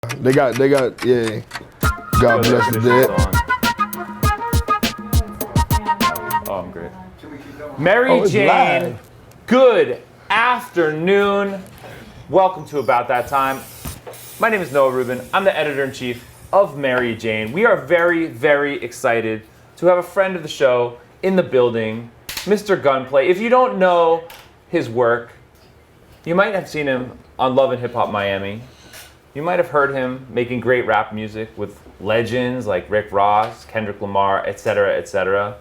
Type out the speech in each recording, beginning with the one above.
They got, yeah. God bless the dead. Oh, I'm great. Mary Jane, live. good afternoon. Welcome to About That Time. My name is Noah Rubin. I'm the editor-in-chief of Mary Jane. We are very, very excited to have a friend of the show in the building, Mr. Gunplay. If you don't know his work, you might have seen him on Love and Hip Hop Miami. You might have heard him making great rap music with legends like Rick Ross, Kendrick Lamar, etc., etc.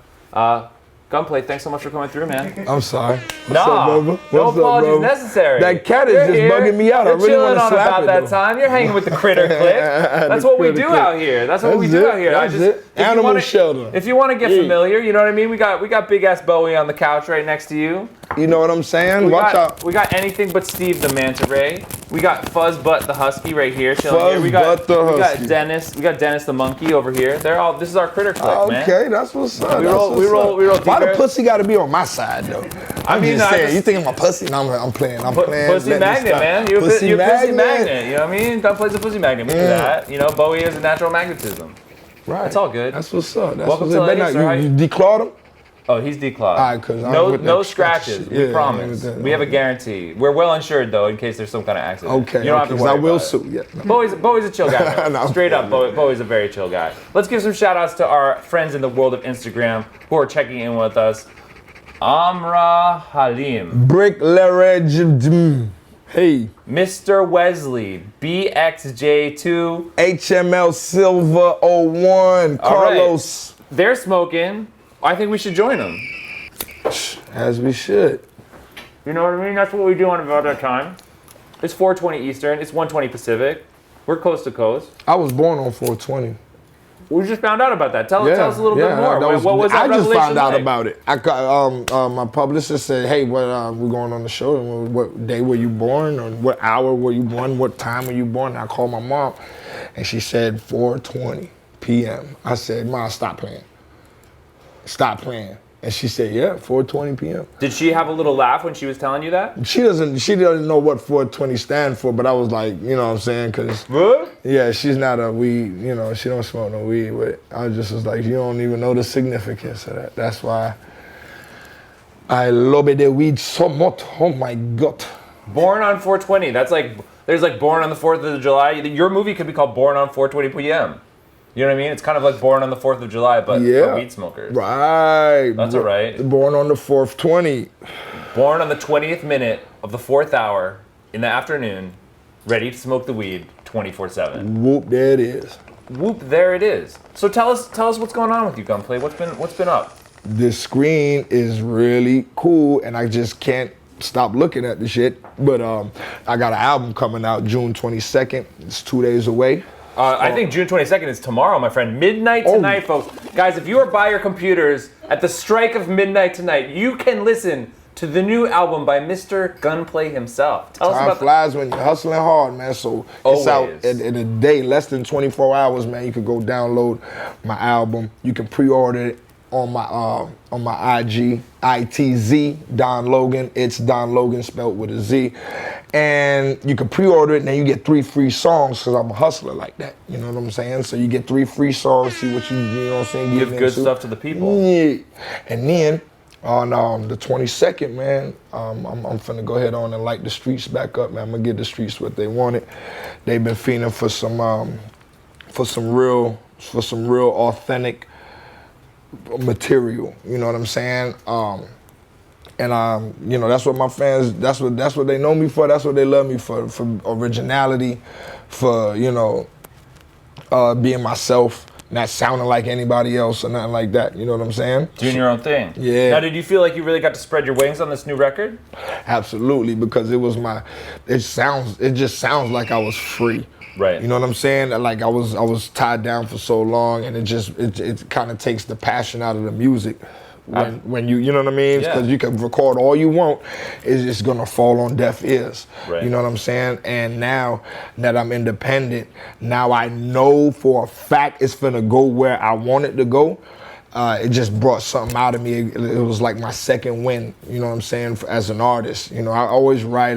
Gunplay, thanks so much for coming through, man. I'm sorry. What's Nah, up, brother? no What's apologies up, necessary. That cat is You're just here. bugging me out. You're I really want to slap about it, that though. time. You're hanging with the critter clique. That's what we do out here. That's what we do out here. That's it. Animal shelter. If you want to get familiar, you know what I mean? We got big ass Bowie on the couch right next to you. You know what I'm saying? Watch out. We got anything but Steve the Manta Ray. We got Fuzz Butt the Husky right here. Fuzz we Butt the got Husky. Dennis. We got Dennis the Monkey over here. This is our critter clique, man. Okay, that's what's up. We roll Why the deeper. pussy got to be on my side though? I'm just saying. You think I'm a pussy? No, I'm playing. I'm playing. Pussy magnet, man. You're a pussy magnet. You know what I mean? Gunplay's a pussy magnet. We do that. You know, Bowie is a natural magnetism. Right. It's all good. That's what's up. That's Welcome what's to up. LA, sir. You declawed him? Oh, he's declawed. All right, cause no scratches. Yeah, We promise. We have a guarantee. We're well insured though, in case there's some kind of accident. Okay. You don't have to worry I will about sue. it. Yeah. Bowie's a chill guy. No, Straight up, Bowie's a very chill guy. Let's give some shout outs to our friends in the world of Instagram who are checking in with us. Amra Halim. Brickleridge. Hey. Mr. Wesley. BXJ2. HML Silver 01. Carlos. Right. They're smoking. I think we should join them. As we should. You know what I mean? That's what we do on About That Time. It's 4:20 Eastern. It's 1:20 Pacific. We're coast to coast. I was born on 420. We just found out about that. Tell us a little bit more. What was that I just revelation found out like? about it. I got my publicist said, "Hey, we're going on the show. And what day were you born? Or what hour were you born? What time were you born?" And I called my mom, and she said 4:20 p.m. I said, "Ma, stop playing. Stop playing." And she said, "Yeah, 4:20 p.m." Did she have a little laugh when she was telling you that? She doesn't know what 420 stand for, but I was like, you know what I'm saying? Cause yeah, she's not a weed, you know, she don't smoke no weed, but I just was like, you don't even know the significance of that. That's why I love the weed so much. Oh my God. Born on 420. That's like, there's like Born on the 4th of July. Your movie could be called Born on 4:20 p.m. You know what I mean? It's kind of like Born on the 4th of July, but for weed smokers. Right. That's all right. Born on the 4th 20. Born on the 20th minute of the 4th hour in the afternoon, ready to smoke the weed 24/7. Whoop, there it is. Whoop, there it is. So tell us what's going on with you, Gunplay. What's been up? The screen is really cool, and I just can't stop looking at the shit. But I got an album coming out June 22nd. It's 2 days away. I think June 22nd is tomorrow, my friend. Midnight tonight, folks. Guys, if you are by your computers at the strike of midnight tonight, you can listen to the new album by Mr. Gunplay himself. Tell us Time about flies when you're hustling hard, man. So it's out in a day, less than 24 hours, man. You can go download my album. You can pre-order it on my IG, ITZ, Don Logan. It's Don Logan spelled with a Z. And you can pre-order it, and then you get 3 free songs, because I'm a hustler like that. You know what I'm saying? So you get 3 free songs, see what you know what I'm saying? Give good stuff to the people. Yeah. And then on the 22nd, man, I'm finna go ahead on and light the streets back up, man. I'm gonna give the streets what they wanted. They've been feeling for some real authentic material, you know what I'm saying? You know, that's what my fans, that's what they know me for, that's what they love me for originality, for, you know, being myself, not sounding like anybody else or nothing like that, you know what I'm saying? Doing your own thing. Yeah. Now, did you feel like you really got to spread your wings on this new record? Absolutely, because it just sounds like I was free. Right. You know what I'm saying? Like I was tied down for so long, and it kind of takes the passion out of the music. When you know what I mean? Because you can record all you want, it's just gonna fall on deaf ears. Right. You know what I'm saying? And now that I'm independent, now I know for a fact it's gonna go where I want it to go. it just brought something out of me. It was like my second win, you know what I'm saying, as an artist. You know, I always write,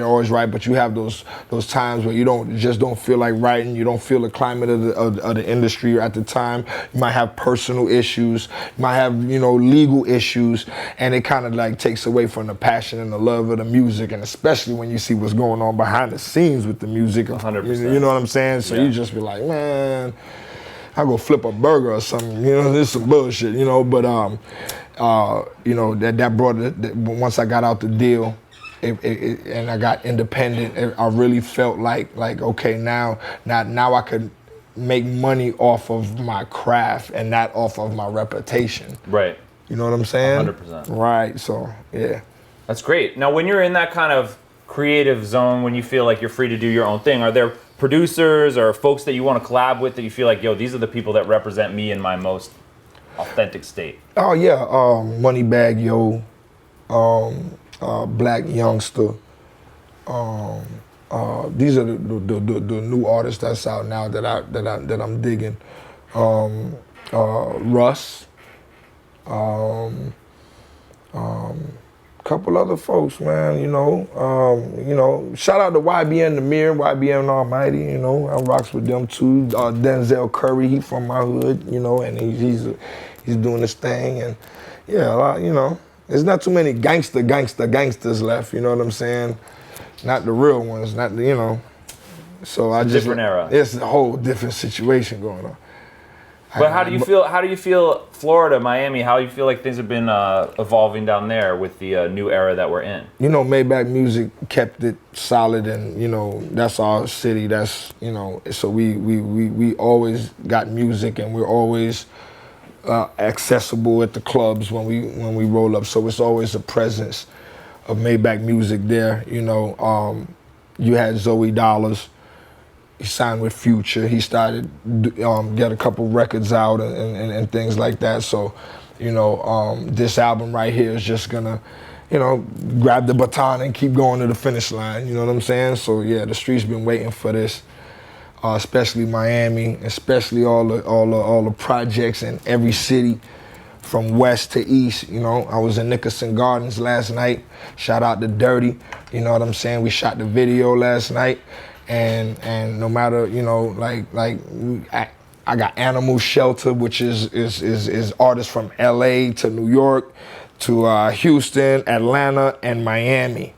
but you have those times where you just don't feel like writing. You don't feel the climate of the industry at the time. You might have personal issues. You might have, you know, legal issues, and it kind of like takes away from the passion and the love of the music, and especially when you see what's going on behind the scenes with the music. 100%. You know what I'm saying? So you just be like, man, I go flip a burger or something, you know, this is some bullshit, you know, but, you know, that brought it, once I got out the deal and I got independent, I really felt like, okay, now I could make money off of my craft and not off of my reputation. Right. You know what I'm saying? 100%. Right, so, yeah. That's great. Now, when you're in that kind of creative zone, when you feel like you're free to do your own thing, are there producers or folks that you want to collab with that you feel like, yo, these are the people that represent me in my most authentic state? Oh yeah, Moneybag Yo, Black Youngster. These are the new artists that's out now that I'm digging. Russ. Couple other folks, man, you know, shout out to YBN the Mirror, YBN Almighty, you know, I rocks with them too. Denzel Curry, he from my hood, you know, and he's doing his thing, and yeah, you know, there's not too many gangsters left, you know what I'm saying? Not the real ones, not the, you know. So I just different era. It's a whole different situation going on. But how do you feel? How do you feel Florida, Miami? How do you feel like things have been evolving down there with the new era that we're in? You know, Maybach Music kept it solid, and you know that's our city. That's, you know, so we always got music, and we're always accessible at the clubs when we roll up. So it's always a presence of Maybach Music there. You know, you had Zoe Dollars. He signed with Future. He started get a couple records out and things like that. So, you know, this album right here is just gonna, you know, grab the baton and keep going to the finish line. You know what I'm saying? So yeah, the streets been waiting for this, especially Miami, especially all the projects in every city, from west to east. You know, I was in Nickerson Gardens last night. Shout out to Dirty. You know what I'm saying? We shot the video last night. And no matter, you know, I got Animal Shelter, which is artists from LA to New York to Houston, Atlanta, and Miami,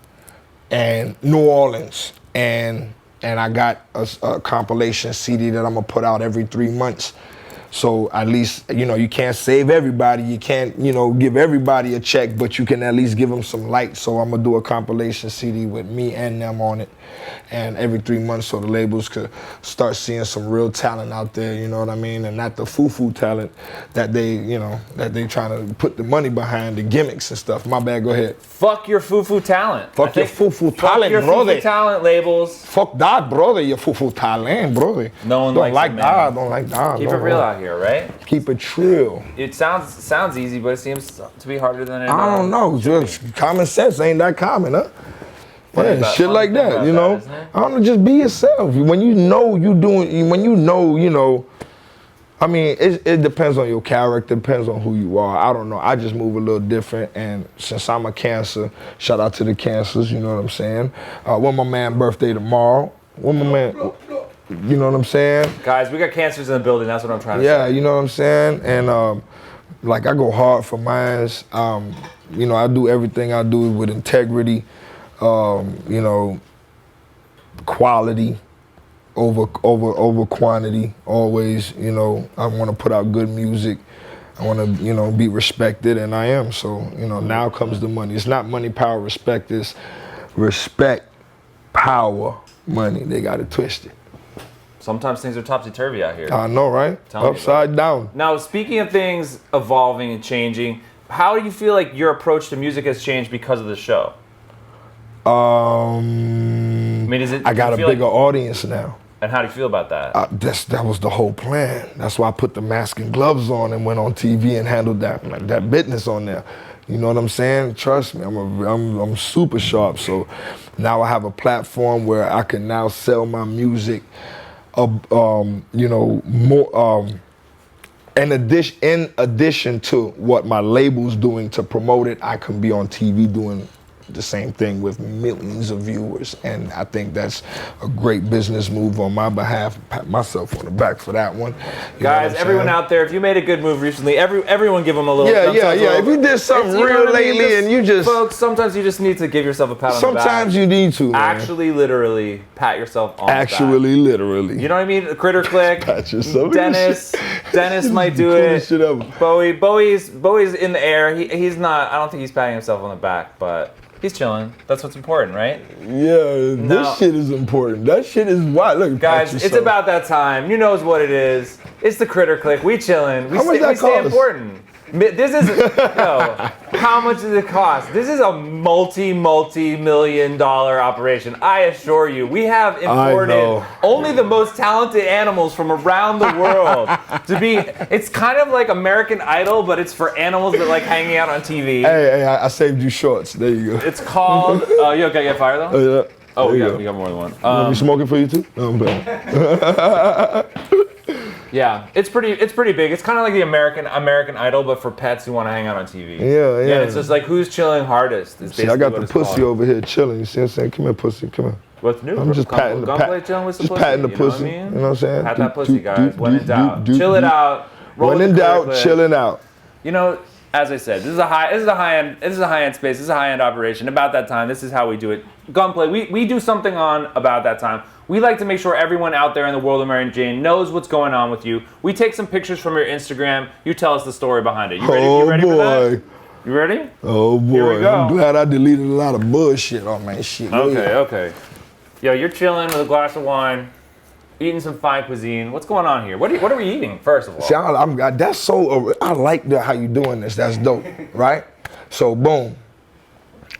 and New Orleans, and I got a compilation CD that I'm gonna put out every 3 months. So at least, you know, you can't save everybody. You can't, you know, give everybody a check, but you can at least give them some light. So I'm gonna do a compilation CD with me and them on it, and every 3 months, so the labels could start seeing some real talent out there. You know what I mean? And not the foo-foo talent that they, you know, that they trying to put the money behind, the gimmicks and stuff. My bad. Go ahead. Fuck your foo-foo talent. Fuck your foo-foo talent, your brother. Foo-foo talent labels. Fuck that, brother. Your foo-foo talent, brother. No one don't like that. Man. Don't like that. Keep it real out here, right? Keep it trill. It sounds easy, but it seems to be harder than it is. I don't know. Just common sense ain't that common, huh? Yeah, shit like that, you know. I don't know. Just be yourself. When you know you doing, when you know. I mean, it depends on your character, depends on who you are. I don't know. I just move a little different, and since I'm a Cancer, shout out to the Cancers. You know what I'm saying? When my man's birthday tomorrow. When my man, you know what I'm saying? Guys, we got Cancers in the building. That's what I'm trying to say. Yeah, you know what I'm saying? And like I go hard for mines. You know, I do everything I do with integrity. You know, quality over quantity. Always, you know, I want to put out good music. I want to, you know, be respected, and I am. So, you know, now comes the money. It's not money, power, respect. It's respect, power, money. They got it twisted. Sometimes things are topsy-turvy out here. I know, right? Upside down. Now, speaking of things evolving and changing, how do you feel like your approach to music has changed because of the show? I mean, is it? I got a bigger audience now. And how do you feel about that? That was the whole plan. That's why I put the mask and gloves on and went on TV and handled that business on there. You know what I'm saying? Trust me, I'm super sharp. So now I have a platform where I can now sell my music, you know, more In addition to what my label's doing to promote it, I can be on TV doing the same thing with millions of viewers, and I think that's a great business move on my behalf. Pat myself on the back for that one. Guys, everyone out there, if you made a good move recently, everyone give them a little. Yeah. If you did something real lately, and you just folks, sometimes you just need to give yourself a pat on the back. Sometimes you need to. Man. Actually, literally, pat yourself on the back. Actually, literally. You know what I mean? Critter Click. Pat yourself. Dennis might do it. Bowie's in the air. He's not. I don't think he's patting himself on the back, but. He's chilling. That's what's important, right? Yeah, this shit is important. That shit is wild. Look, guys, it's about that time. You knows what it is. It's the Critter Click. We chilling. We stay important. This is how much does it cost? This is a multi-million-dollar operation. I assure you, we have imported only the most talented animals from around the world to be. It's kind of like American Idol, but it's for animals that like hanging out on TV. Hey, I saved you shorts. There you go. It's called. You okay? Get fired though? Oh yeah. Oh, we got more than one. Want me smoking for you too? No, I'm playing. Yeah, it's pretty big. It's kind of like the American Idol, but for pets who want to hang out on TV. Yeah. Yeah, it's just like who's chilling hardest. See, I got the pussy over here chilling. You see what I'm saying? Come here, pussy. Come here. What's new? I'm just patting the Gunplay chilling with the pussy. Just patting the You pussy. know what I mean? You know what I'm saying? Pat that pussy, guys. When in doubt, chill it out. When in doubt, chilling out. You know, as I said, this is a high end space. This is a high end operation. About that time, this is how we do it. Gunplay. We do something on about that time. We like to make sure everyone out there in the world of Mary Jane knows what's going on with you. We take some pictures from your Instagram. You tell us the story behind it. You ready for that? You ready? Oh boy. Here we go. I'm glad I deleted a lot of bullshit on my shit. Okay. Yo, you're chilling with a glass of wine, eating some fine cuisine. What's going on here? What are we eating, first of all? See, that's so, I like how you doing this. That's dope, right? So, boom.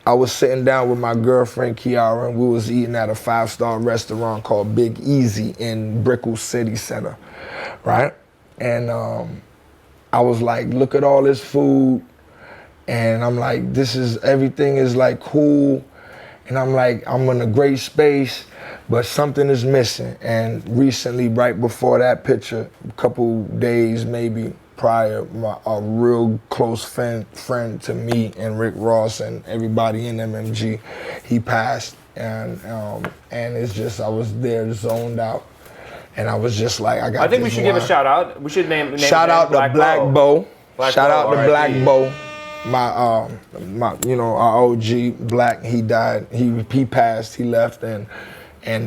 I was sitting down with my girlfriend, Kiara, and we was eating at a 5-star restaurant called Big Easy in Brickell City Center, right? And I was like, look at all this food. And I'm like, everything is like cool. And I'm like, I'm in a great space, but something is missing. And recently, right before that picture, a couple days maybe prior, a real close friend to me and Rick Ross and everybody in MMG, he passed. And it's just, I was there zoned out. And I was just like, I think we should give a shout out. We should name shout out to Black Bo. Shout out to Black Bo. My our OG Black, he died. He passed. He left, and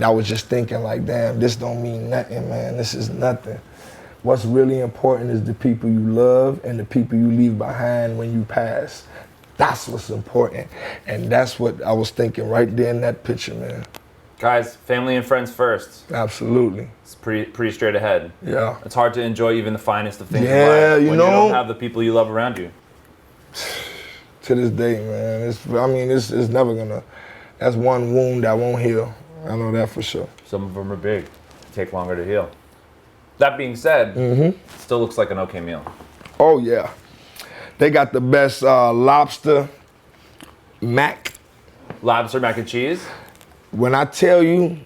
I was just thinking like, damn, this don't mean nothing, man. This is nothing. What's really important is the people you love and the people you leave behind when you pass. That's what's important, and that's what I was thinking right there in that picture, man. Guys, family and friends first. Absolutely. It's pretty straight ahead. Yeah. It's hard to enjoy even the finest of things in life when you don't have the people you love around you. To this day, man, it's never gonna. That's one wound that won't heal. I know that for sure. Some of them are big, take longer to heal. That being said, it still looks like an okay meal. Oh yeah, they got the best lobster mac. Lobster mac and cheese. When I tell you,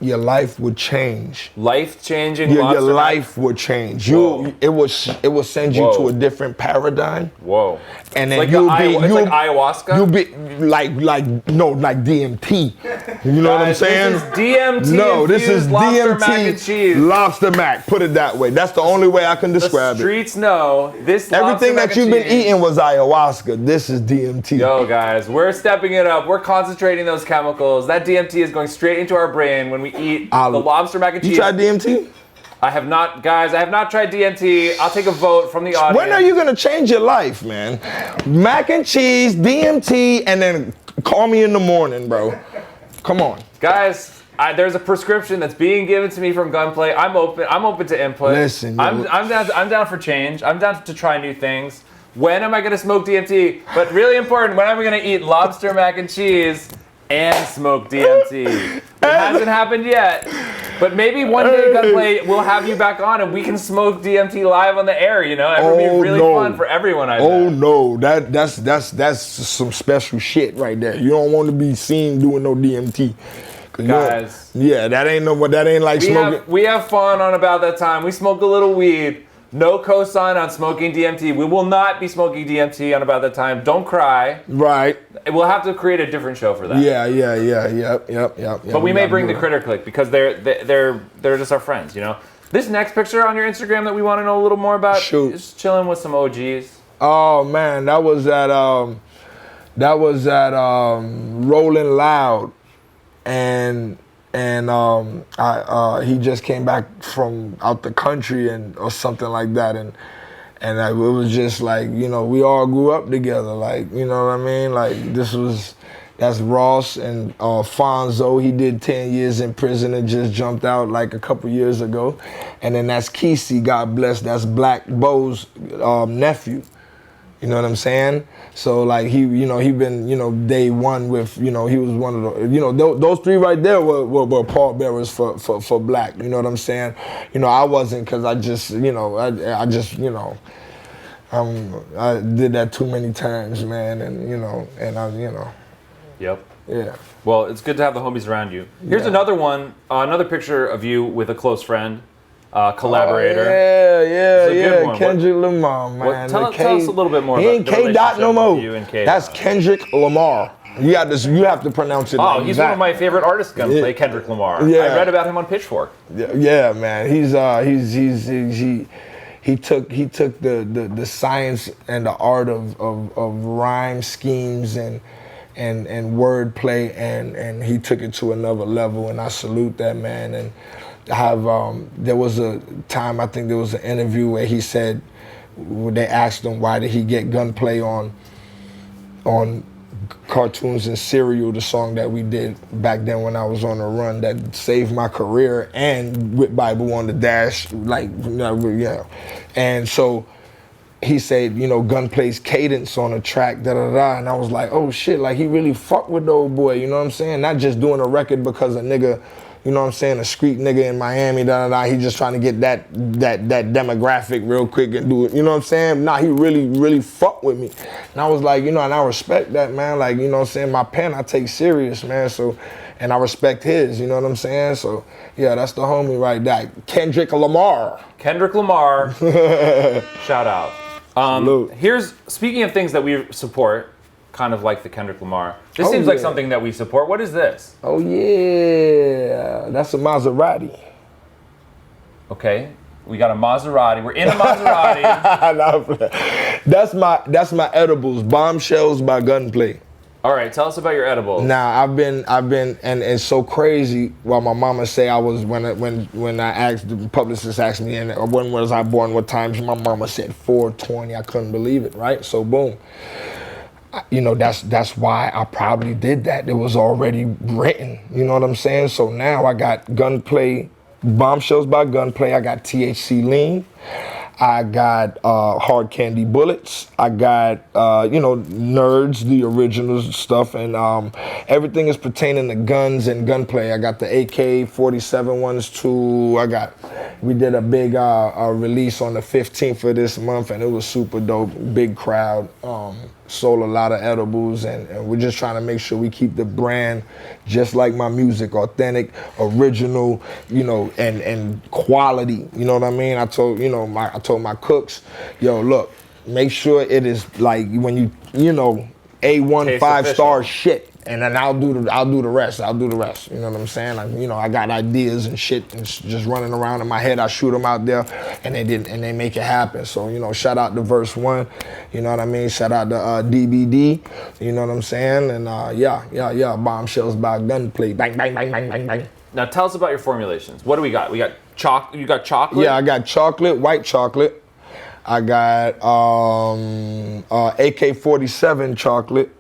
your life would change. Life-changing Your life would change. It will send you to a different paradigm. Whoa. And then it's like ayahuasca? You'll be like DMT. You know what I'm saying? This is DMT. No, this is lobster DMT. Mac and cheese. Lobster mac. Put it that way. That's the only way I can describe the streets know this. Everything that you've been eating was ayahuasca. This is DMT. Yo, guys, we're stepping it up. We're concentrating those chemicals. That DMT is going straight into our brain when we eat the lobster mac and cheese. You tried DMT? I have not, guys. I have not tried DMT. I'll take a vote from the audience. When are you gonna change your life, man? Mac and cheese, DMT, and then call me in the morning, bro. Come on, guys. There's a prescription that's being given to me from Gunplay. I'm open to input. Listen, I'm down for change. I'm down to try new things. When am I gonna smoke DMT? But really important, when am I gonna eat lobster mac and cheese and smoke DMT? It hasn't happened yet. But maybe one day, Gunplay, we'll have you back on and we can smoke DMT live on the air, you know? It would be really fun for everyone, I bet. Oh no, that's some special shit right there. You don't want to be seen doing no DMT. Guys. That ain't like smoking. We have fun on about that time. We smoke a little weed. No cosign on smoking DMT. We will not be smoking DMT on About That Time. Don't cry. Right. We'll have to create a different show for that. Yep. But we may bring the Critter Click because they're just our friends, you know. This next picture on your Instagram that we want to know a little more about is chilling with some OGs. Oh man, that was at Rolling Loud, and he just came back from out the country or something like that, and it was just like, you know, we all grew up together, like, you know what I mean, like that's Ross and Fonzo. He did 10 years in prison and just jumped out like a couple years ago, and then that's Kesey, God bless, that's Black Bo's nephew. You know what I'm saying? So like he been, you know, day one with, you know, he was one of the, you know, those three right there were pallbearers for Black. You know what I'm saying? You know, I wasn't, because I just, you know, I did that too many times, man, and you know. Yep. Yeah. Well, it's good to have the homies around you. Here's another one, another picture of you with a close friend. Collaborator. Yeah. Kendrick Lamar, man. Tell us a little bit more. He ain't K. Dot no more. That's Dot. Kendrick Lamar. You have to pronounce it. Oh, he's one of my favorite artists. Gunplay, Kendrick Lamar. Yeah. I read about him on Pitchfork. Yeah, man. He took the science and the art of rhyme schemes and wordplay, and he took it to another level, and I salute that man. And there was a time, I think there was an interview where he said, they asked him why did he get Gunplay on Cartoons and Cereal, the song that we did back then when I was on the run that saved my career, and with Bible on the Dash, like, yeah. And so he said, you know, Gunplay's cadence on a track, and I was like, oh shit, like he really fucked with the old boy, you know what I'm saying? Not just doing a record because a nigga, you know what I'm saying, a street nigga in Miami, he just trying to get that demographic real quick and do it, you know what I'm saying? Nah, he really fucked with me. And I was like, you know, and I respect that, man, like, you know what I'm saying, my pen I take serious, man, so, and I respect his, you know what I'm saying? So, yeah, that's the homie right there. Kendrick Lamar. Shout out. Here's, speaking of things that we support, kind of like the Kendrick Lamar. This seems like something that we support. What is this? Oh yeah, that's a Maserati. Okay, we got a Maserati. We're in a Maserati. That's my edibles, Bombshells by Gunplay. All right, tell us about your edibles. Now I've been, and it's so crazy. While my mama say I was when I asked, the publicist asked me, and when was I born? What times? My mama said 420. I couldn't believe it. Right, so boom. You know, that's why I probably did that. It was already written. You know what I'm saying? So now I got Gunplay, Bombshells by Gunplay. I got THC Lean. I got Hard Candy Bullets. I got, you know, Nerds, the original stuff, and everything is pertaining to guns and gunplay. I got the AK-47 ones too. We did a big release on the 15th of this month, and it was super dope. Big crowd. Sold a lot of edibles, and we're just trying to make sure we keep the brand just like my music, authentic, original, you know, and quality. You know what I mean? I told my cooks, yo, look, make sure it is like when you know, A1 5-star shit. And then I'll do the rest. You know what I'm saying? Like, you know, I got ideas and shit and just running around in my head. I shoot them out there, and they make it happen. So, you know, shout out to Verse One. You know what I mean? Shout out to DBD. You know what I'm saying? And yeah. Bombshells by Gunplay. Bang, bang, bang, bang, bang, bang. Now tell us about your formulations. What do we got? You got chocolate? Yeah, I got chocolate, white chocolate. I got AK-47 chocolate.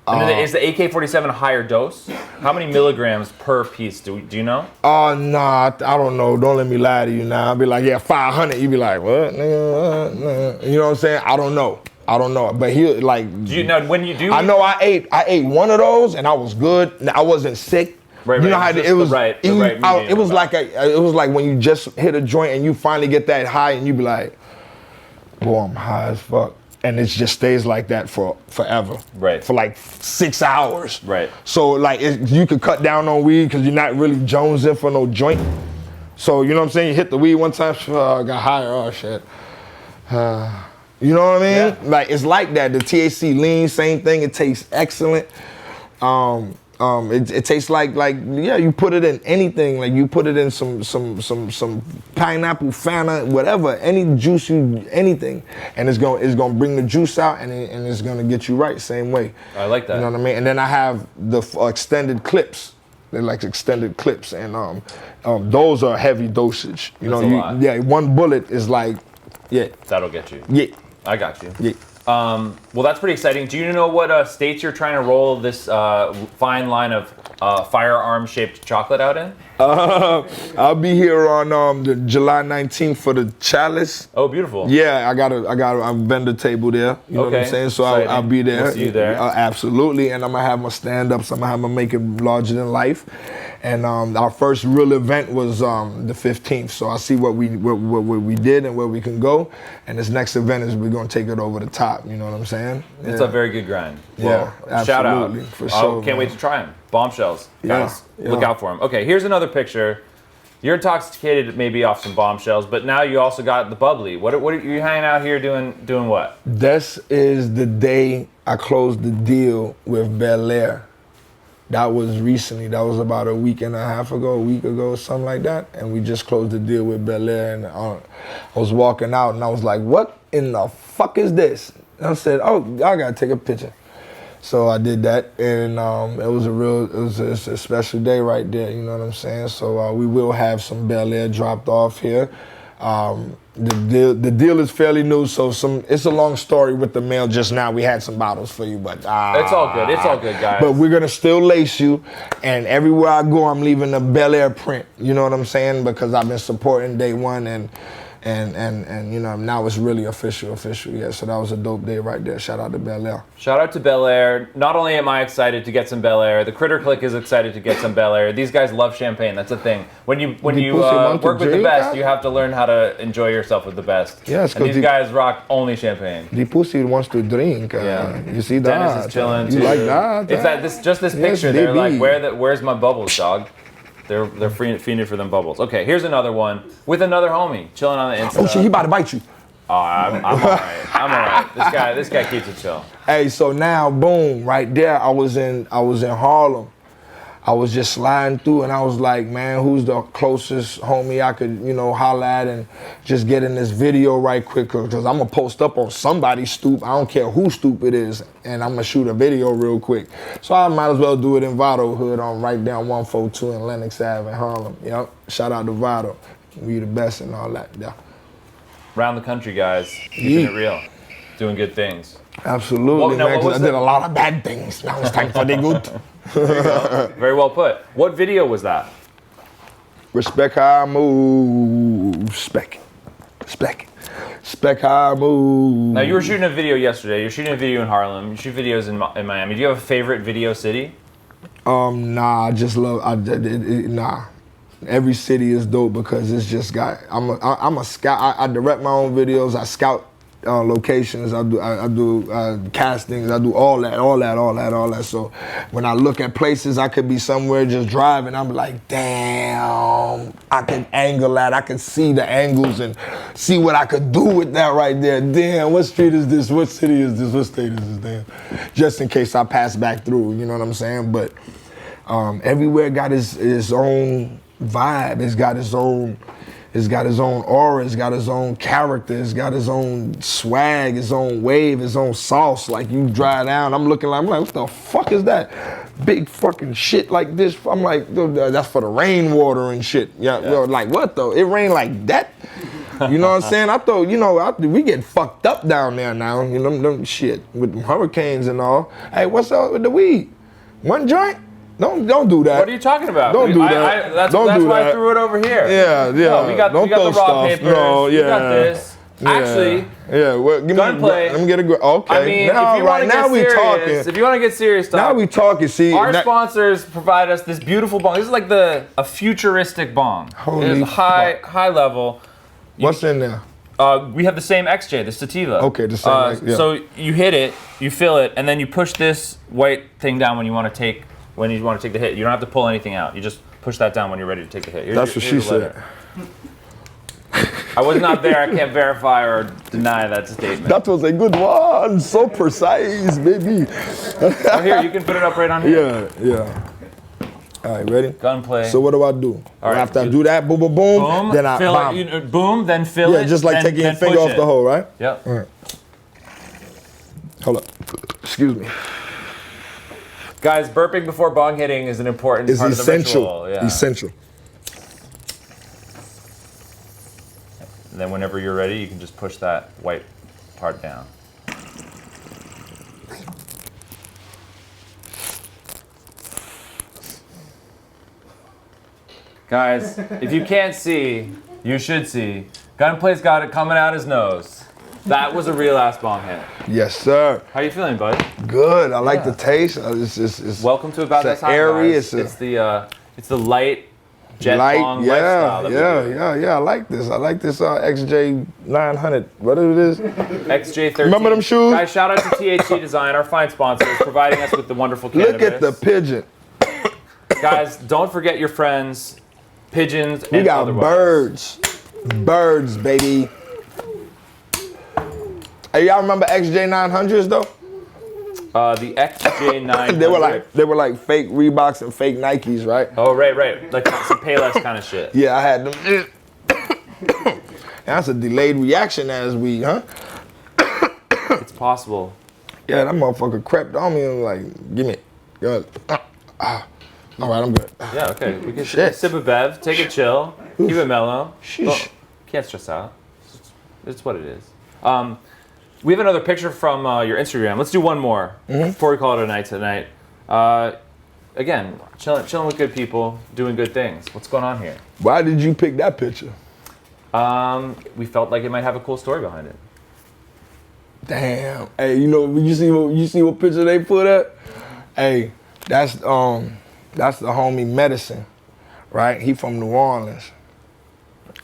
And then is the AK-47 a higher dose? How many milligrams per piece do you know? Nah, I don't know. Don't let me lie to you now. I'll be like, yeah, 500. You be like, what? Nigga, you know what I'm saying? I don't know. But he like. Do you know when you do? I know I ate one of those and I was good. I wasn't sick. Right, you know how it was. It was like when you just hit a joint and you finally get that high and you be like, boy, I'm high as fuck. And it just stays like that for forever. Right. For like 6 hours. Right. So like you could cut down on weed because you're not really jonesing for no joint. So you know what I'm saying? You hit the weed one time, I got higher, oh shit. You know what I mean? Yeah. Like it's like that. The THC lean, same thing. It tastes excellent. It tastes like you put it in anything. Like you put it in some pineapple, Fanta, whatever, any juice, anything, and it's gonna bring the juice out and it's gonna get you right. Same way. I like that. You know what I mean? And then I have the extended clips. They're like extended clips, and those are heavy dosage. You That's know, a lot. yeah, one bullet is like, yeah, That'll get you. yeah, I got you. yeah. Well, that's pretty exciting. Do you know what states you're trying to roll this fine line of firearm-shaped chocolate out in? I'll be here on the July 19th for the Chalice. Oh, beautiful. Yeah, I got a vendor table there. You know what I'm Okay, saying? So exciting. I'll be there. We'll see you there. Absolutely, and I'm gonna have my stand-ups. I'm gonna have my make it larger than life. And our first real event was the 15th. So I see what we did and where we can go. And this next event is we're gonna take it over the top. You know what I'm saying? It's a very good grind. Yeah, Well, shout out. absolutely, for sure, Can't wait man. to try them. Bombshells. Guys, Yeah, look yeah. out for them. Okay, here's another picture. You're intoxicated maybe off some bombshells, but now you also got the bubbly. What are you hanging out here doing what? This is the day I closed the deal with Bel Air. That was recently. That was about a week ago, something like that. And we just closed the deal with Bel Air. And I was walking out, and I was like, "What in the fuck is this?" And I said, "Oh, I gotta take a picture." So I did that, and it was a special day right there. You know what I'm saying? So we will have some Bel Air dropped off here. The deal is fairly new, so it's a long story with the mail. Just now we had some bottles for you, but It's all good. It's all good, guys. but we're gonna still lace you, and everywhere I go, I'm leaving a Bel Air print. You know what I'm saying? Because I've been supporting day one, and you know now it's really official. Yeah. So that was a dope day right there. Shout out to Bel Air. Shout out to Bel Air. Not only am I excited to get some Bel Air, the Critter Click is excited to get some Bel Air. These guys love champagne. That's a thing. When you work with the best, you have to learn how to enjoy yourself with the best. Yes, and these guys rock only champagne. The pussy wants to drink. Yeah. You see that? Dennis is chilling You too. like that? It's this Yes, picture. They're baby. like, where's my bubbles, dog? They're fiending for them bubbles. Okay, here's another one with another homie chilling on the Insta. Oh shit, he about to bite you. Oh, I'm all right. I'm all right. This guy keeps it chill. Hey, so now, boom, right there, I was in Harlem. I was just sliding through, and I was like, man, who's the closest homie I could, holler at and just get in this video right quick, because I'm going to post up on somebody's stoop. I don't care whose stoop it is, and I'm going to shoot a video real quick. So I might as well do it in Vado Hood on right down 142 in Lenox Ave in Harlem. Yep. Shout out to Vado. We the best and all that. Yeah. Around the country, guys, keeping it real, doing good things. Absolutely, man, because I did a lot of bad things. Now it's time for the good. There you go. Very well put. What video was that? Respect how I move. Spec how I move. Now, you were shooting a video yesterday. You're shooting a video in Harlem. You shoot videos in Miami. Do you have a favorite video city? Nah, I just love. Nah. Every city is dope because it's just got. I'm a scout. I direct my own videos. I scout locations. I do castings. I do all that. So when I look at places, I could be somewhere just driving. I'm like, damn, I can angle that. I can see the angles and see what I could do with that right there. Damn, what street is this? What city is this? What state is this? Damn. Just in case I pass back through. You know what I'm saying? But everywhere got his own vibe. It's got its own aura. It's got its own character. It's got its own swag, its own wave, its own sauce. Like you drive down, I'm like, what the fuck is that? Big fucking shit like this. I'm like, that's for the rainwater and shit. Yeah. Yo, like what though? It rain like that? You know what I'm saying? I thought, we get fucked up down there now. You know, them shit with them hurricanes and all. Hey, what's up with the weed? One joint? Don't do that. What are you talking about? Don't do that. That's Don't why do I that. threw it over here. Yeah. No, we got the raw stuff. papers. No, We got this. Yeah. Actually, well, Gunplay. Let me get a okay. I mean, now, if you want to get we serious, talking. if you want to get serious, Now we talking. See, our sponsors provide us this beautiful bong. This is like a futuristic bong. Holy It is high level. What's in there? We have the same XJ, the sativa. Okay, the same. Yeah. So you hit it, you fill it, and then you push this white thing down when you want to take the hit. You don't have to pull anything out. You just push that down when you're ready to take the hit. That's what she said. I was not there. I can't verify or deny that statement. That was a good one. So precise, baby. Oh, here, you can put it up right on here. Yeah. All right, ready? Gunplay. So what do I do? All right, After I do that, boom, boom, boom, Boom, then I fill bomb. it, boom, then fill it. Yeah, just like taking your finger off the hole, right? Yep. All right. Hold up. Excuse me. Guys, burping before bong hitting is an important It's part essential. of the ritual. Yeah. Essential. And then whenever you're ready, you can just push that white part down. Guys, if you can't see, you should see. Gunplay's got it coming out his nose. That was a real ass bong hit. Yes, sir. How you feeling, bud? Good. I like the taste. It's Welcome to About That Time, airy. guys. It's the light jet bong lifestyle that we do. Yeah. I like this. I like this XJ 900. What it is? XJ13. Remember them shoes? Guys, shout out to THC Design, our fine sponsor, is providing us with the wonderful cannabis. Look at the pigeon. Guys, don't forget your friends, pigeons, and We got otherwise. birds. Birds, baby. Hey, y'all remember XJ 900s though? The XJ900. They were like fake Reeboks and fake Nikes, right? Oh, right. Like some Payless kind of shit. Yeah, I had them. That's a delayed reaction as we, huh? It's possible. Yeah, that motherfucker crept on me and was like, give me it. All right, I'm good. Yeah, okay. We can Shit. sip a bev, take a chill, keep it mellow. Sheesh. Well, can't stress out. It's what it is. We have another picture from your Instagram. Let's do one more before we call it a night tonight. Again, chilling with good people, doing good things. What's going on here? Why did you pick that picture? We felt like it might have a cool story behind it. Damn. Hey, you know, you see what picture they put up? Hey, that's the homie Medicine, right? He from New Orleans.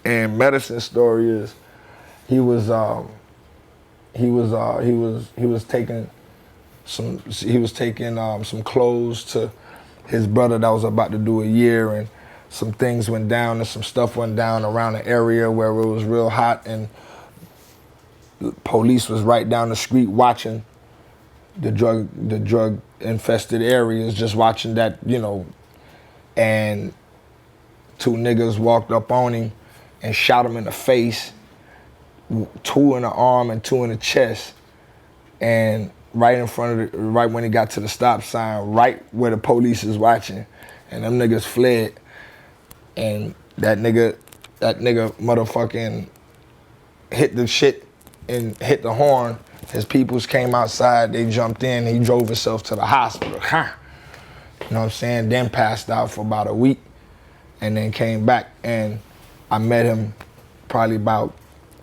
And Medicine's story is he was taking some clothes to his brother that was about to do a year, and some things went down and some stuff went down around the area where it was real hot, and the police was right down the street watching the drug infested areas, just watching that, you know, and two niggas walked up on him and shot him in the face, 2 in the arm and 2 in the chest, and right in front of right when he got to the stop sign, right where the police is watching, and them niggas fled, and that nigga motherfucking hit the shit and hit the horn. His peoples came outside, they jumped in, he drove himself to the hospital. You know what I'm saying? Then passed out for about a week, and then came back, and I met him probably about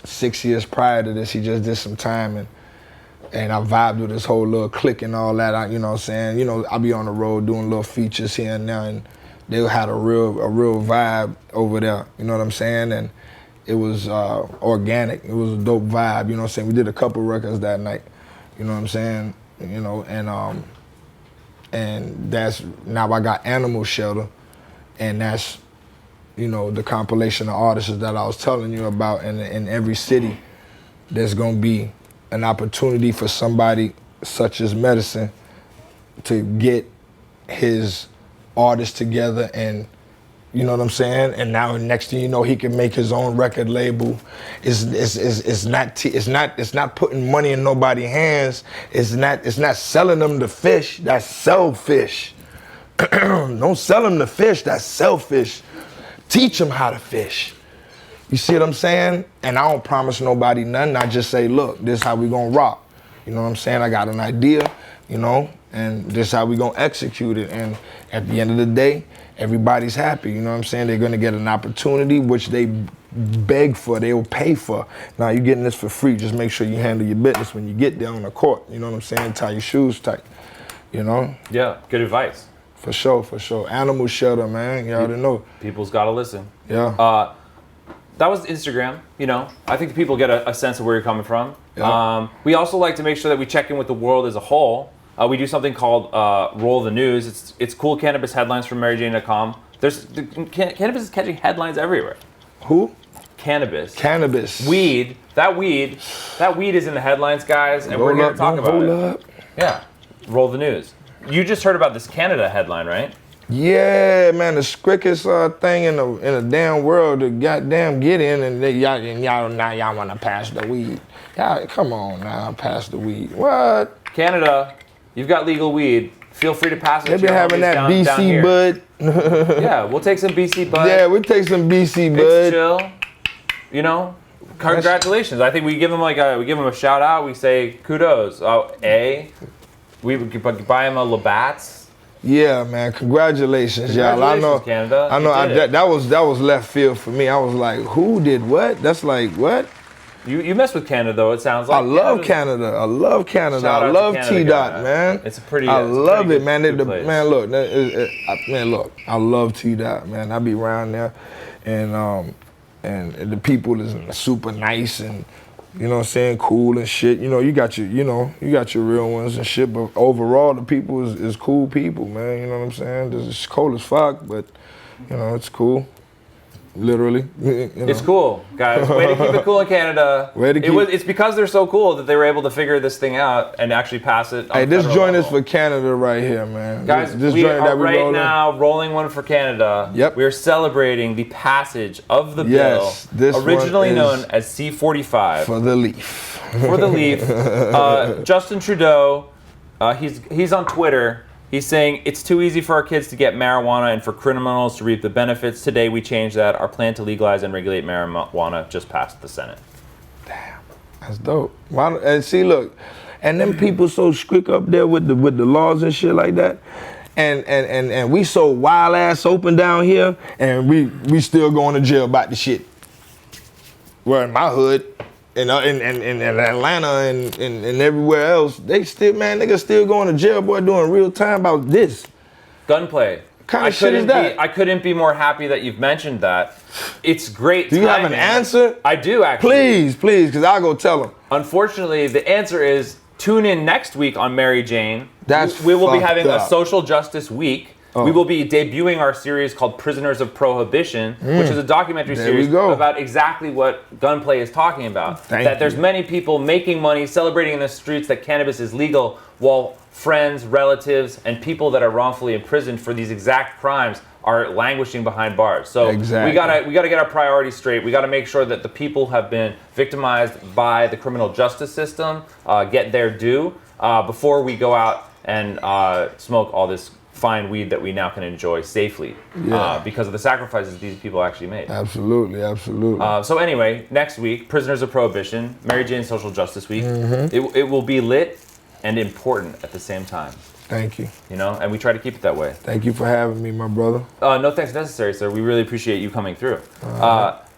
6 years prior to this. He just did some time, and I vibed with his whole little clique and all that. You know what I'm saying? You know, I be on the road doing little features here and there, and they had a real vibe over there. You know what I'm saying? And it was organic. It was a dope vibe. You know what I'm saying? We did a couple records that night. You know what I'm saying? You know, and that's now I got Animal Shelter, and that's, you know, the compilation of artists that I was telling you about. And in every city, there's gonna be an opportunity for somebody such as Medicine to get his artists together, and you know what I'm saying? And now next thing you know, he can make his own record label. It's not putting money in nobody's hands. It's not selling them the fish. That's selfish. Don't sell them the fish. That's selfish. Teach them how to fish. You see what I'm saying? And I don't promise nobody nothing. I just say, look, this is how we gonna rock. You know what I'm saying? I got an idea, you know, and this is how we gonna execute it. And at the end of the day, everybody's happy. You know what I'm saying? They're gonna get an opportunity which they beg for, they will pay for. Now you're getting this for free. Just make sure you handle your business when you get there on the court. You know what I'm saying? Tie your shoes tight. You know? Yeah, good advice. For sure. Animal Shelter, man. You already know. People's gotta listen. Yeah. That was Instagram, you know. I think people get a sense of where you're coming from. Yeah. We also like to make sure that we check in with the world as a whole. We do something called Roll the News. It's cool cannabis headlines from MaryJane.com. Cannabis is catching headlines everywhere. Who? cannabis. Cannabis. Weed. That weed is in the headlines, guys, and we're here to talk about it. Yeah. Roll the news. You just heard about this Canada headline, right? Yeah, man, the quickest thing in the damn world to goddamn get in, and y'all want to pass the weed. Y'all, come on now, pass the weed. What? Canada, you've got legal weed. Feel free to pass it. They be having that down BC bud. Yeah, we'll take some BC bud. Yeah, we'll take some BC bud. It's chill. You know, congratulations. I think we give them a shout out. We say kudos. We buy him a Labatt's. Yeah, man, congratulations, y'all. I know, Canada. that was left field for me. I was like, who did what? That's like what? You mess with Canada though. It sounds like. I love Canada. I love Canada. I love T-Dot, man. It's a pretty. I love it, man. Man, look, I love T-Dot, man. I be around there, and the people is super nice and. You know what I'm saying? Cool and shit. You know, you got your real ones and shit, but overall the people is cool people, man. You know what I'm saying? It's cold as fuck, but you know, it's cool. Literally. You know. It's cool, guys. Way to keep it cool in Canada. It's because they're so cool that they were able to figure this thing out and actually pass it. Hey, this joint is for Canada right here, man. Guys, this we joint are right now rolling one for Canada. Yep. We're celebrating the passage of the bill, originally known as C-45. For the leaf. For the leaf. Justin Trudeau, he's on Twitter. He's saying, it's too easy for our kids to get marijuana and for criminals to reap the benefits. Today we changed that. Our plan to legalize and regulate marijuana just passed the Senate. Damn, that's dope. And see, look, and them people so strict up there with the laws and shit like that. And we so wild ass open down here, and we still going to jail about the shit. Well, in my hood, in Atlanta and everywhere else, niggas still going to jail, boy, doing real time about this. Gunplay. What kind of shit is that? I couldn't be more happy that you've mentioned that. It's great. Do you have an answer? I do, actually. Please, because I'll go tell them. Unfortunately, the answer is tune in next week on Mary Jane. We will be having a social justice week. Oh. We will be debuting our series called Prisoners of Prohibition, which is a documentary series about exactly what Gunplay is talking about. There's many people making money, celebrating in the streets that cannabis is legal, while friends, relatives, and people that are wrongfully imprisoned for these exact crimes are languishing behind bars. So we gotta get our priorities straight. We gotta make sure that the people who have been victimized by the criminal justice system get their due before we go out and smoke all this fine weed that we now can enjoy safely because of the sacrifices these people actually made. Absolutely. So anyway, next week, Prisoners of Prohibition, Mary Jane Social Justice Week. It will be lit and important at the same time. Thank you. You know, and we try to keep it that way. Thank you for having me, my brother. No thanks necessary, sir. We really appreciate you coming through.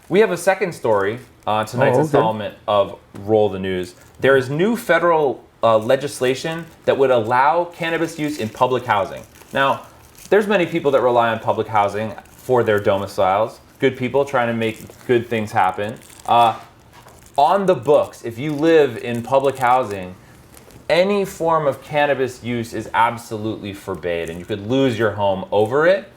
We have a second story on tonight's installment of Roll the News. There is new federal legislation that would allow cannabis use in public housing. Now, there's many people that rely on public housing for their domiciles. Good people trying to make good things happen. On the books, if you live in public housing, any form of cannabis use is absolutely forbade, and you could lose your home over it.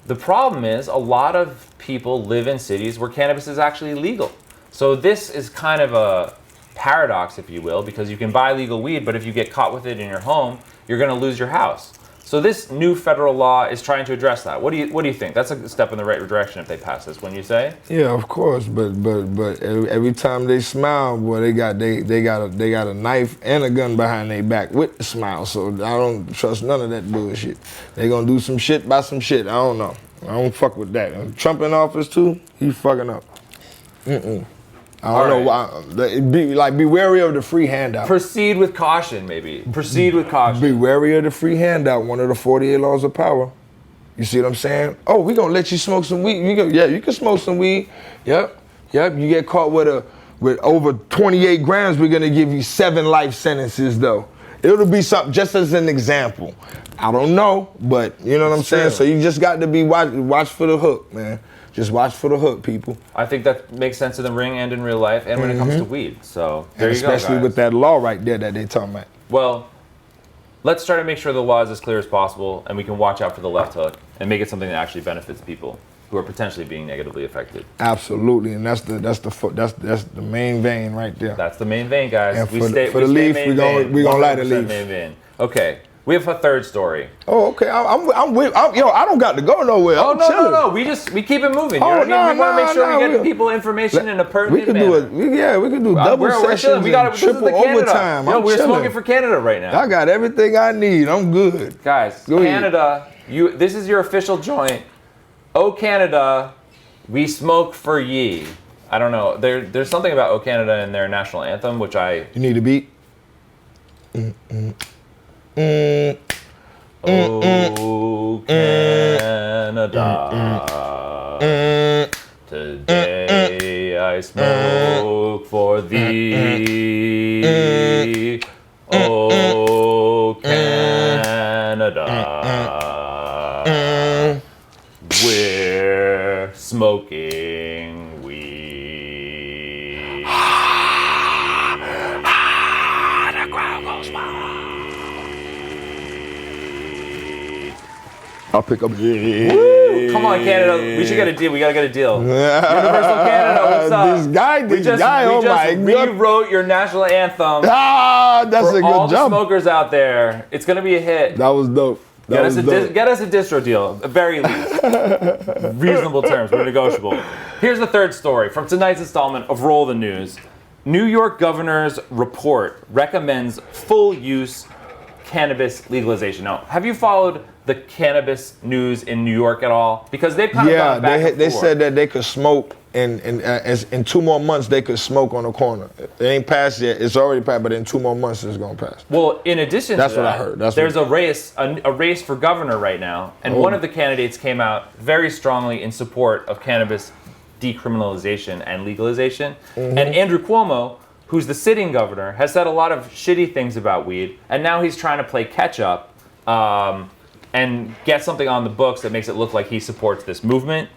The problem is a lot of people live in cities where cannabis is actually legal. So this is kind of a paradox, if you will, because you can buy legal weed, but if you get caught with it in your home, you're going to lose your house. So this new federal law is trying to address that. What do you think? That's a step in the right direction if they pass this, wouldn't you say? Yeah, of course. But every time they smile, boy, they got a knife and a gun behind their back with the smile. So I don't trust none of that bullshit. They gonna do some shit by some shit. I don't know. I don't fuck with that. And Trump in office too, he fucking up. I don't know why. Be wary of the free handout. Proceed with caution, maybe. Proceed with caution. Be wary of the free handout. One of the 48 laws of power. You see what I'm saying? Oh, we gonna let you smoke some weed. You can smoke some weed. Yep. You get caught with over 28 grams, we're gonna give you 7 life sentences though. It'll be something, just as an example. I don't know, but you know what I'm saying? So you just got to be watch for the hook, man. Just watch for the hook, people. I think that makes sense in the ring and in real life and when it comes to weed. So there you go, guys. Especially with that law right there that they talking about. Well, let's try to make sure the law is as clear as possible and we can watch out for the left hook and make it something that actually benefits people. who are potentially being negatively affected. Absolutely, and that's the main vein right there. That's the main vein, guys. And for the leaf, we're gonna light a leaf. Main vein. Okay, we have a third story. Oh, okay. I don't got to go nowhere. Oh, I'm no, chilling. no. We keep it moving. You know what I mean? We want to make sure we get people information in a pertinent manner. We can do double sessions and triple overtime. We're smoking for Canada right now. I got everything I need. I'm good. Guys, Canada, this is your official joint. Oh, Canada, we smoke for ye. I don't know. There's something about Oh, Canada in their national anthem, which I... You need a beat? Oh, Canada, today I smoke for thee. Oh, Canada, we're smoking weed. The crowd goes wild. I'll pick up. Woo! Come on, Canada. We should get a deal. We gotta get a deal. Universal Canada, what's up? This guy, we just rewrote your national anthem. Ah, that's a good all job. the smokers out there. It's gonna be a hit. That was dope. Get us a distro deal, at very least. Reasonable terms. We're negotiable. Here's the third story from tonight's installment of Roll the News. New York governor's report recommends full use cannabis legalization. Now, have you followed the cannabis news in New York at all? Because they've kind of gone back and forth. They said that they could smoke in 2 more months. They could smoke on the corner. It ain't passed yet. It's already passed, but in 2 more months it's gonna pass. Well, in addition to that, what I heard. There's a race for governor right now, and one of the candidates came out very strongly in support of cannabis decriminalization and legalization. And Andrew Cuomo, who's the sitting governor, has said a lot of shitty things about weed, and now he's trying to play catch up and get something on the books that makes it look like he supports this movement.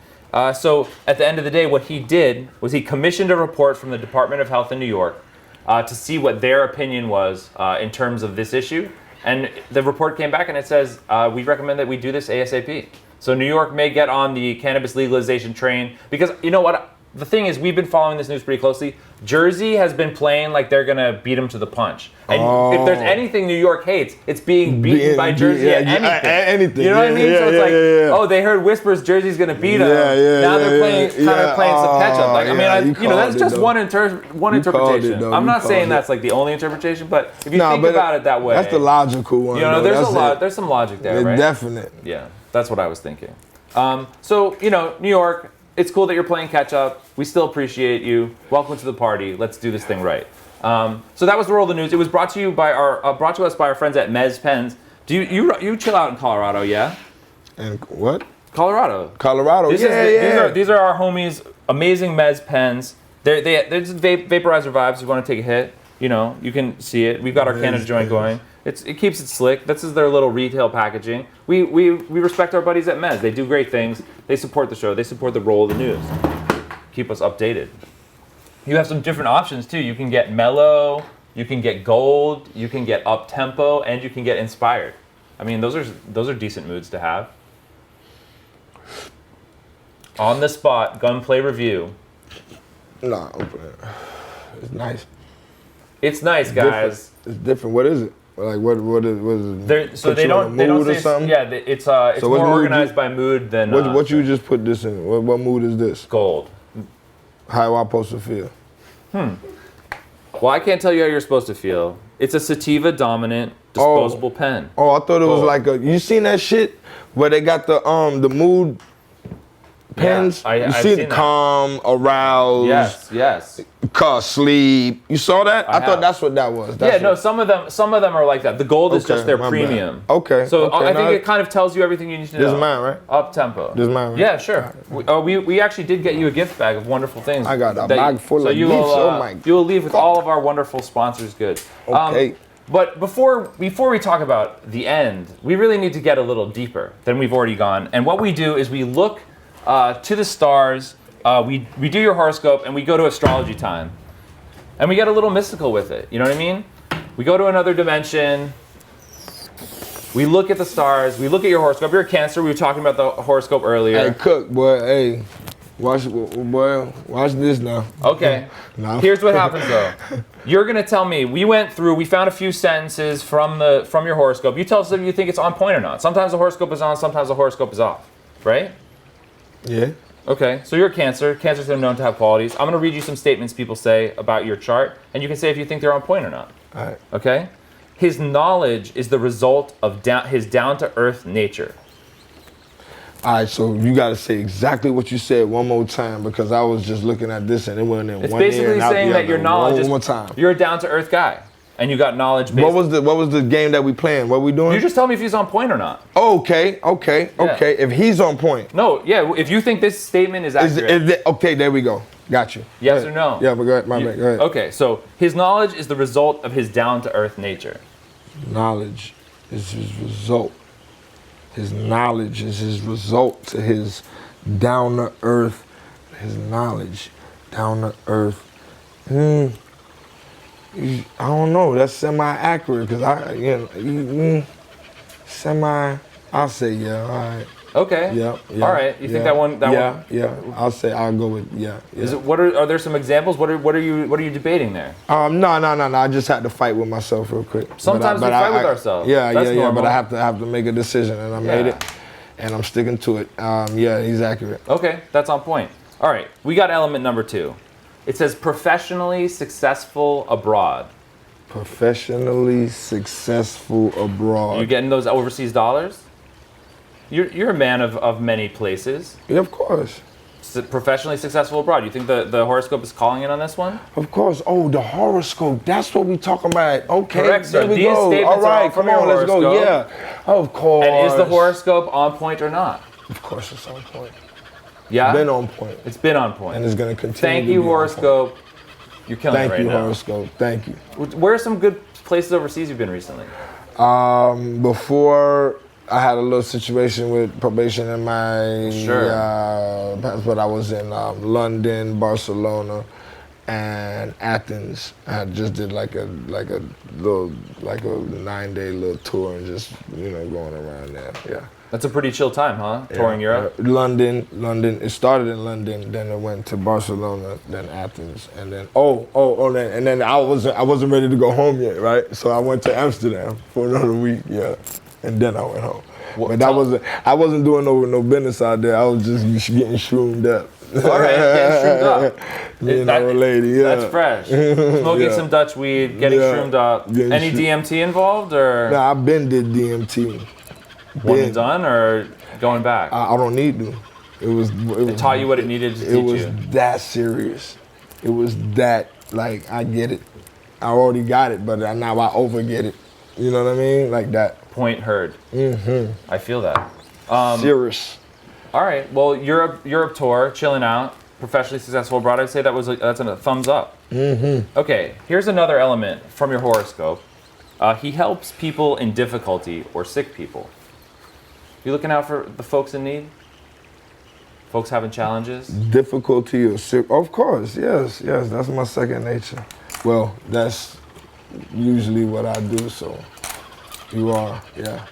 So at the end of the day, what he did was he commissioned a report from the Department of Health in New York to see what their opinion was in terms of this issue. And the report came back and it says, we recommend that we do this ASAP. So New York may get on the cannabis legalization train because, you know what? The thing is, we've been following this news pretty closely. Jersey has been playing like they're going to beat them to the punch. And if there's anything New York hates, it's being beaten by Jersey at anything. You know what I mean? So it's like, oh, they heard whispers Jersey's going to beat them. Now they're playing some catch up. Like, that's just one interpretation. I'm not saying that's like the only interpretation, but if you think about it that way. That's the logical one. There's some logic there, right? Definite. Yeah, that's what I was thinking. So, New York, it's cool that you're playing catch up. We still appreciate you. Welcome to the party. Let's do this thing right. So that was the Roll of the News. It was brought to us by our friends at Mez Pens. Do you chill out in Colorado? Yeah. And what? Colorado. These are our homies. Amazing Mez Pens. They're just vaporizer vibes. You want to take a hit? You can see it. We've got our Canada joint going. It keeps it slick. This is their little retail packaging. We respect our buddies at Mez. They do great things. They support the show. They support the Roll of the News. Keep us updated. You have some different options too. You can get mellow, you can get gold, you can get up tempo, and you can get inspired. I mean, those are decent moods to have. On the spot, Gunplay review. Nah, open it. It's nice. It's nice, guys. It's different. What is it? Like what is it? So they don't say something? Yeah, it's more organized by mood than what you just put this in. What mood is this? Gold. How am I supposed to feel? Well, I can't tell you how you're supposed to feel. It's a sativa dominant disposable pen. Oh, I thought it was like you seen that shit where they got the mood pens? Yeah, you see the calm, aroused. Yes. Sleep. You saw that? I thought that's what that was. Some of them are like that. The gold is just their premium. Bad. Okay. So I think it kind of tells you everything you need to know. This is mine, right? Up tempo. This is mine, right? Yeah, sure. We actually did get you a gift bag of wonderful things. I got a bag full of you will leave with all of our wonderful sponsors' goods. Okay. But before we talk about the end, we really need to get a little deeper than we've already gone. And what we do is we look to the stars. We do your horoscope and we go to astrology time. And we get a little mystical with it. You know what I mean? We go to another dimension. We look at the stars. We look at your horoscope. You're a Cancer. We were talking about the horoscope earlier. Hey, Cook, boy, hey. Watch this now. Okay. No. Here's what happens though. You're gonna tell me. We found a few sentences from your horoscope. You tell us if you think it's on point or not. Sometimes the horoscope is on. Sometimes the horoscope is off. Right? Yeah. Okay. So you're a Cancer. Cancers are known to have qualities. I'm gonna read you some statements people say about your chart, and you can say if you think they're on point or not. All right. Okay. His knowledge is the result of his down-to-earth nature. All right, so you got to say exactly what you said one more time because I was just looking at this and it went in It's one ear basically and out saying the that other. your knowledge One more time. You're a down-to-earth guy, and you got knowledge. What was the game that we playing? What we doing? You just tell me if he's on point or not. Okay. Yeah. If he's on point. No, yeah. If you think this statement is accurate. Okay, there we go. Got you. Yes or no? Yeah, but go ahead. My bad. Go ahead. Okay, so his knowledge is the result of his down-to-earth nature. Knowledge is his result. His knowledge is his result to his down to earth. His knowledge, down to earth. I don't know. That's semi-accurate because I'll say yeah. All right. Okay. Yeah. All right. You think that one? Yeah. I'll go with yeah. Is it? Are there some examples? What are you debating there? No. I just had to fight with myself real quick. Sometimes we fight with ourselves. Yeah. Normal. But I have to make a decision, and I made it, and I'm sticking to it. Yeah, he's accurate. Okay, that's on point. All right, we got element number 2. It says professionally successful abroad. Professionally successful abroad. You getting those overseas dollars? You're a man of many places. Yeah, of course. Professionally successful abroad. You think the horoscope is calling in on this one? Of course. Oh, the horoscope. That's what we talking about. Okay. Correct, sir. There we These go. statements All are all right, from come on, your let's go. horoscope. Yeah. Of course. And is the horoscope on point or not? Of course, it's on point. Yeah. Been on point. It's been on point. And it's gonna continue. Thank to you, be on point. horoscope. You're killing it right now. Thank you, horoscope. Thank you. Where are some good places overseas you've been recently? Before I had a little situation with probation in my passport. I was in London, Barcelona, and Athens. I just did like a 9-day little tour and just going around there. Yeah. That's a pretty chill time, huh? Touring Europe. London. It started in London, then it went to Barcelona, then Athens, and then and then I wasn't ready to go home yet, right? So I went to Amsterdam for another week, yeah, and then I went home. But I wasn't doing no business out there. I was just getting shroomed up. All right, getting shroomed up. Lady, yeah. That's fresh. Smoking some Dutch weed, getting shroomed up. Any DMT involved or? Nah, I've been did DMT. One and done or going back? I don't need to. It taught you what it needed to teach you. It was that serious. It was that, like, I get it. I already got it, but now I overget it. You know what I mean? Like that. Point heard. Mm-hmm. I feel that. Serious. All right. Well, Europe tour, chilling out, professionally successful abroad. I'd say that's a thumbs up. Mm-hmm. Okay. Here's another element from your horoscope. He helps people in difficulty or sick people. You looking out for the folks in need? Folks having challenges? Difficulty or sick? Of course, yes. That's my second nature. Well, that's usually what I do. So, you are, yeah.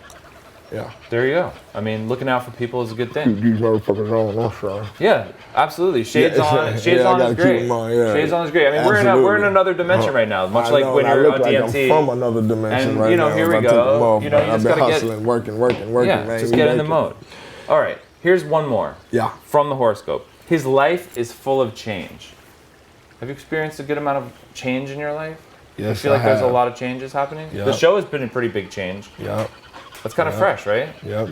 There you go. I mean, looking out for people is a good thing. These motherfuckers on, I'm sorry. Yeah, absolutely. Shades on. Shades on is great. Shades on is great. I mean, we're in another dimension right now. Much like when you're on DMT. I'm from another dimension and, right now. Here we go. You I've just been gotta hustling, working, yeah, man. just get in the mode. All right. Here's one more. Yeah. From the horoscope. His life is full of change. Have you experienced a good amount of change in your life? Yes, I feel like there's a lot of changes happening. Yep. The show has been a pretty big change. Yeah. That's kind of fresh, right? Yep.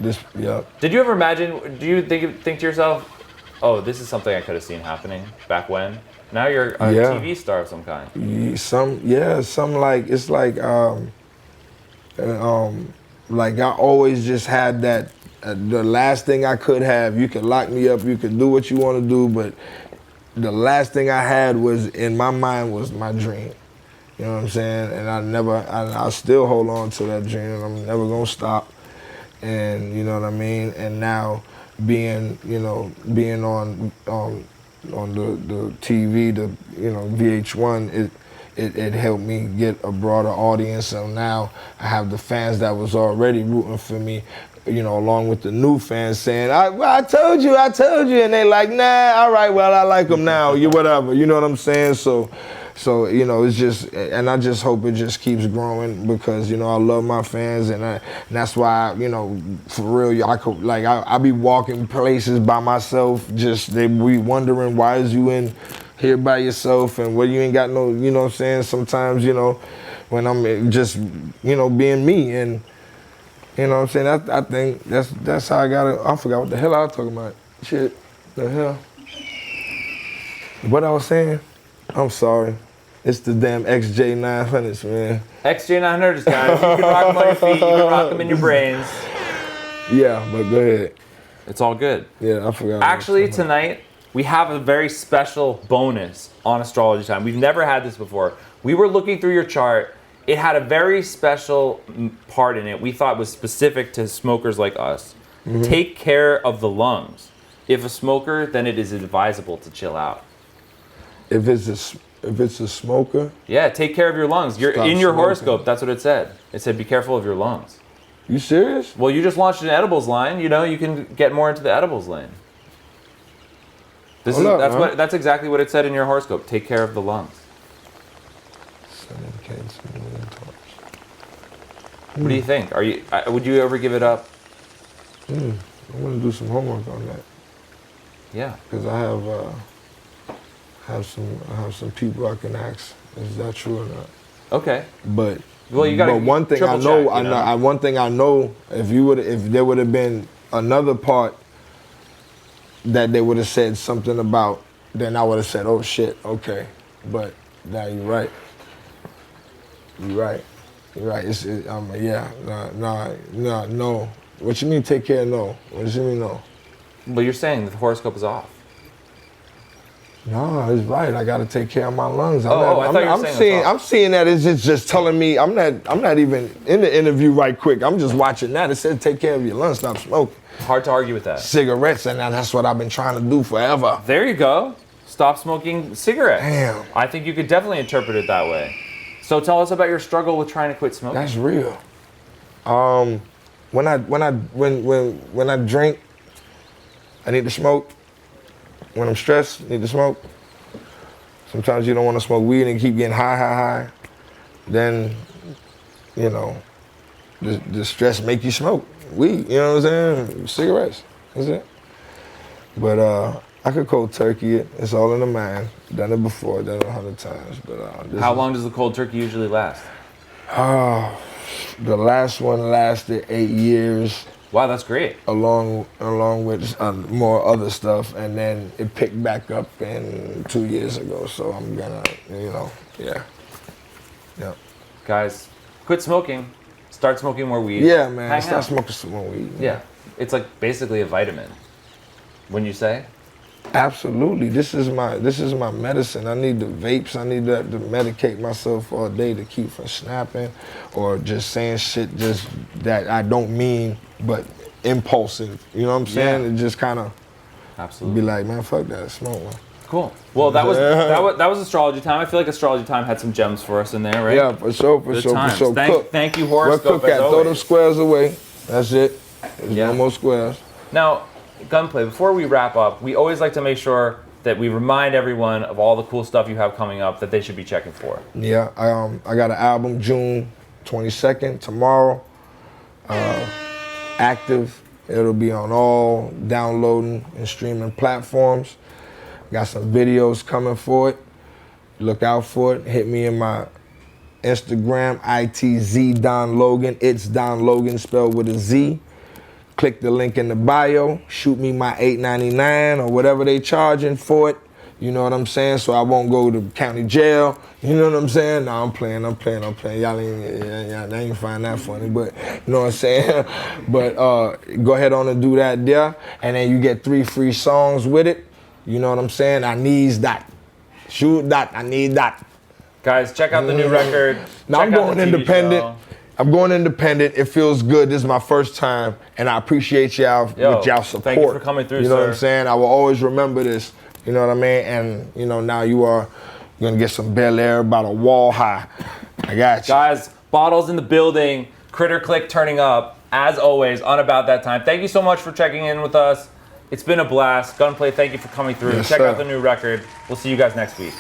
Did you ever imagine? Do you think to yourself, "Oh, this is something I could have seen happening back when"? Now you're a TV star of some kind. Like I always just had that. The last thing I could have, you could lock me up, you could do what you want to do, but the last thing I had was in my mind was my dream. You know what I'm saying? And I still hold on to that dream, and I'm never gonna stop. And you know what I mean? And now being on the TV, the VH1, it helped me get a broader audience. So now I have the fans that was already rooting for me, you know, along with the new fans saying, I told you, and they like, nah, all right, well, I like them now, you whatever, you know what I'm saying? So, you know, it's just, and I just hope it just keeps growing because, you know, I love my fans and that's why, you know, for real, I be walking places by myself, just, they be wondering, why is you in here by yourself and where you ain't got no, you know what I'm saying? Sometimes, you know, when I'm just, you know, being me and, you know what I'm saying? I think that's how I got it. I forgot what the hell I was talking about. Shit, the hell. What I was saying? I'm sorry. It's the damn XJ900s, man. XJ900s, guys. You can rock them on your feet. You can rock them in your brains. Yeah, but go ahead. It's all good. Yeah, I forgot. Actually, tonight, we have a very special bonus on Astrology Time. We've never had this before. We were looking through your chart. It had a very special part in it we thought was specific to smokers like us. Mm-hmm. Take care of the lungs. If a smoker, then it is advisable to chill out. If it's a smoker? Yeah, take care of your lungs. You're in your horoscope, that's what it said. It said be careful of your lungs. You serious? Well, you just launched an edibles line. You know, you can get more into the edibles lane. That's exactly what it said in your horoscope. Take care of the lungs. What do you think? Would you ever give it up? I'm gonna do some homework on that. Yeah. Because I have some people I can ask. Is that true or not? Okay. But you got. But one thing I know, one thing I know, if there would have been another part that they would have said something about, then I would have said, oh shit, okay. But now you're right. You're right. You're right. No. What you mean take care? No. What does you mean no? But you're saying that the horoscope is off. No, it's right. I got to take care of my lungs. I'm seeing that it's just telling me. I'm not even in the interview right quick. I'm just watching that. It said take care of your lungs. Stop smoking. Hard to argue with that. Cigarettes, and that's what I've been trying to do forever. There you go. Stop smoking cigarettes. Damn. I think you could definitely interpret it that way. So tell us about your struggle with trying to quit smoking. That's real. When I drink, I need to smoke. When I'm stressed, I need to smoke. Sometimes you don't want to smoke weed and keep getting high. Then, you know, the stress make you smoke weed. You know what I'm saying? Cigarettes. That's it. But I could cold turkey it. It's all in the mind. Done it before. Done it 100 times. But how long does the cold turkey usually last? The last one lasted 8 years. Wow, that's great. Along with more other stuff, and then it picked back up in 2 years ago. So I'm gonna, yeah. Guys, quit smoking. Start smoking more weed. Yeah, man. Hang Start out. smoking some more weed. Yeah, it's like basically a vitamin. Wouldn't you say? Absolutely. This is my medicine. I need the vapes. I need to medicate myself all day to keep from snapping or just saying shit just that I don't mean, but impulsive. You know what I'm saying? Yeah. It just kind of absolutely be like, man, fuck that, smoke one. Cool. Well, that was Astrology Time. I feel like Astrology Time had some gems for us in there, right? Yeah, for sure. Thank you, horoscope. Where throw them squares away. That's it. There's no more squares. Now, Gunplay, before we wrap up, we always like to make sure that we remind everyone of all the cool stuff you have coming up that they should be checking for. Yeah, I got an album June 22nd, tomorrow. Active. It'll be on all downloading and streaming platforms. Got some videos coming for it. Look out for it. Hit me in my Instagram, ITZ Don Logan. It's Don Logan spelled with a Z. Click the link in the bio, shoot me my $8.99 or whatever they charging for it. You know what I'm saying? So I won't go to county jail. You know what I'm saying? No, I'm playing. Y'all ain't find that funny, but you know what I'm saying? But go ahead on and do that there. And then you get 3 free songs with it. You know what I'm saying? I need that. Shoot that. I need that. Guys, check out the new record. Now I'm going independent. I'm going independent. It feels good. This is my first time, and I appreciate y'all with y'all support. Thank you for coming through, You know what I'm saying? I will always remember this. You know what I mean? And now you are You're gonna get some Bel Air about a wall high. I got you. Guys, bottles in the building, Critter Click turning up, as always, on About That Time. Thank you so much for checking in with us. It's been a blast. Gunplay, thank you for coming through. Yes, Check sir. out the new record. We'll see you guys next week.